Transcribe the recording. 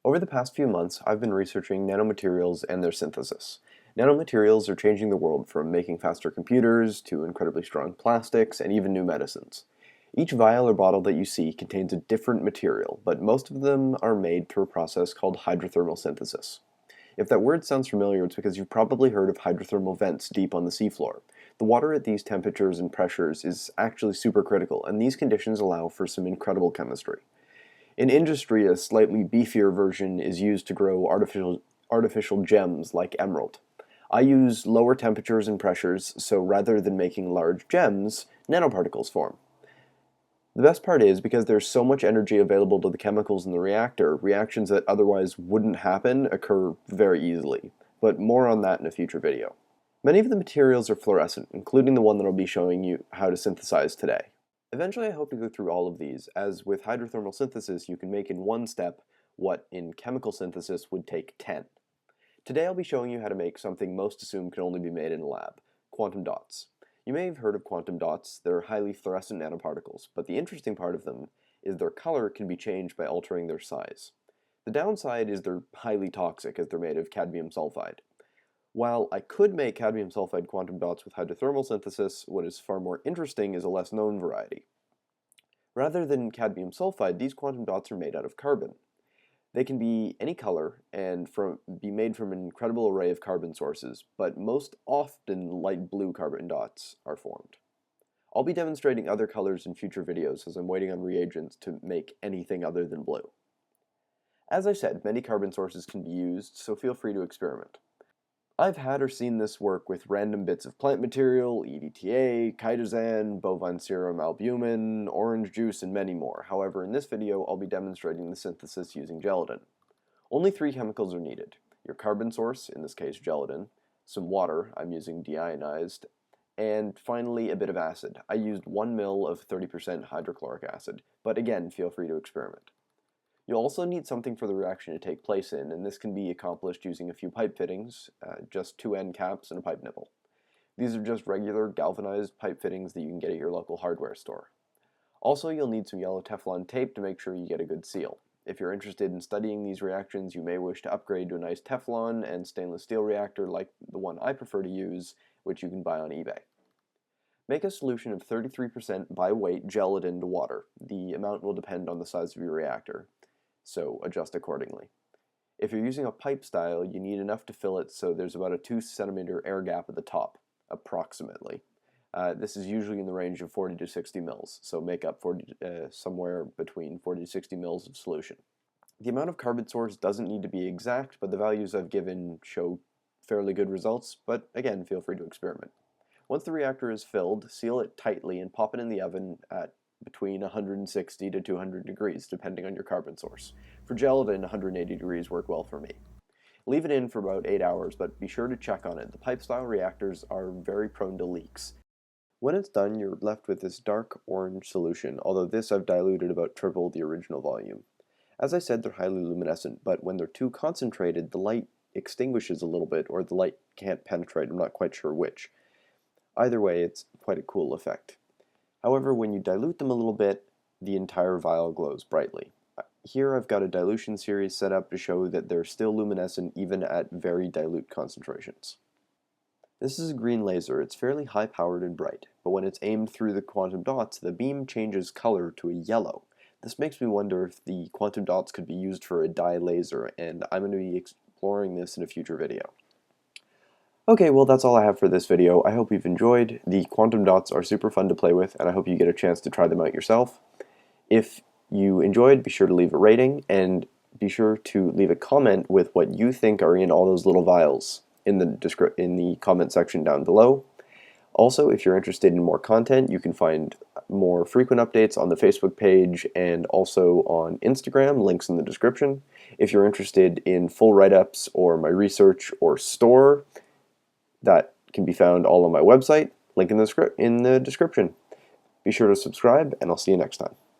Over the past few months, I've been researching nanomaterials and their synthesis. Nanomaterials are changing the world from making faster computers to incredibly strong plastics and even new medicines. Each vial or bottle that you see contains a different material, but most of them are made through a process called hydrothermal synthesis. If that word sounds familiar, it's because you've probably heard of hydrothermal vents deep on the seafloor. The water at these temperatures and pressures is actually supercritical, and these conditions allow for some incredible chemistry. In industry, a slightly beefier version is used to grow artificial gems like emerald. I use lower temperatures and pressures, so rather than making large gems, nanoparticles form. The best part is, because there's so much energy available to the chemicals in the reactor, reactions that otherwise wouldn't happen occur very easily. But more on that in a future video. Many of the materials are fluorescent, including the one that I'll be showing you how to synthesize today. Eventually I hope to go through all of these, as with hydrothermal synthesis you can make in one step what in chemical synthesis would take 10. Today I'll be showing you how to make something most assume can only be made in a lab, quantum dots. You may have heard of quantum dots. They're highly fluorescent nanoparticles, but the interesting part of them is their color can be changed by altering their size. The downside is they're highly toxic as they're made of cadmium sulfide. While I could make cadmium sulfide quantum dots with hydrothermal synthesis, what is far more interesting is a less known variety. Rather than cadmium sulfide, these quantum dots are made out of carbon. They can be any color and be made from an incredible array of carbon sources, but most often light blue carbon dots are formed. I'll be demonstrating other colors in future videos as I'm waiting on reagents to make anything other than blue. As I said, many carbon sources can be used, so feel free to experiment. I've had or seen this work with random bits of plant material, EDTA, chitosan, bovine serum albumin, orange juice, and many more. However, in this video, I'll be demonstrating the synthesis using gelatin. Only 3 chemicals are needed: your carbon source, in this case gelatin, some water, I'm using deionized, and finally a bit of acid. I used 1 ml of 30% hydrochloric acid, but again, feel free to experiment. You'll also need something for the reaction to take place in, and this can be accomplished using a few pipe fittings, just 2 end caps and a pipe nipple. These are just regular galvanized pipe fittings that you can get at your local hardware store. Also, you'll need some yellow Teflon tape to make sure you get a good seal. If you're interested in studying these reactions, you may wish to upgrade to a nice Teflon and stainless steel reactor like the one I prefer to use, which you can buy on eBay. Make a solution of 33% by weight gelatin to water. The amount will depend on the size of your reactor, so adjust accordingly. If you're using a pipe style, you need enough to fill it so there's about a 2 centimeter air gap at the top, approximately. This is usually in the range of 40 to 60 mils, so make up somewhere between 40 to 60 mils of solution. The amount of carbon source doesn't need to be exact, but the values I've given show fairly good results, but again, feel free to experiment. Once the reactor is filled, seal it tightly and pop it in the oven at between 160 to 200 degrees, depending on your carbon source. For gelatin, 180 degrees work well for me. Leave it in for about 8 hours, but be sure to check on it. The pipe-style reactors are very prone to leaks. When it's done, you're left with this dark orange solution, although this I've diluted about triple the original volume. As I said, they're highly luminescent, but when they're too concentrated, the light extinguishes a little bit, or the light can't penetrate. I'm not quite sure which. Either way, it's quite a cool effect. However, when you dilute them a little bit, the entire vial glows brightly. Here I've got a dilution series set up to show that they're still luminescent even at very dilute concentrations. This is a green laser. It's fairly high-powered and bright, but when it's aimed through the quantum dots, the beam changes color to a yellow. This makes me wonder if the quantum dots could be used for a dye laser, and I'm going to be exploring this in a future video. Okay, well that's all I have for this video. I hope you've enjoyed. The quantum dots are super fun to play with, and I hope you get a chance to try them out yourself. If you enjoyed, be sure to leave a rating, and be sure to leave a comment with what you think are in all those little vials in the comment section down below. Also, if you're interested in more content, you can find more frequent updates on the Facebook page and also on Instagram, links in the description. If you're interested in full write-ups or my research or store, that can be found all on my website, link in the description. Be sure to subscribe, and I'll see you next time.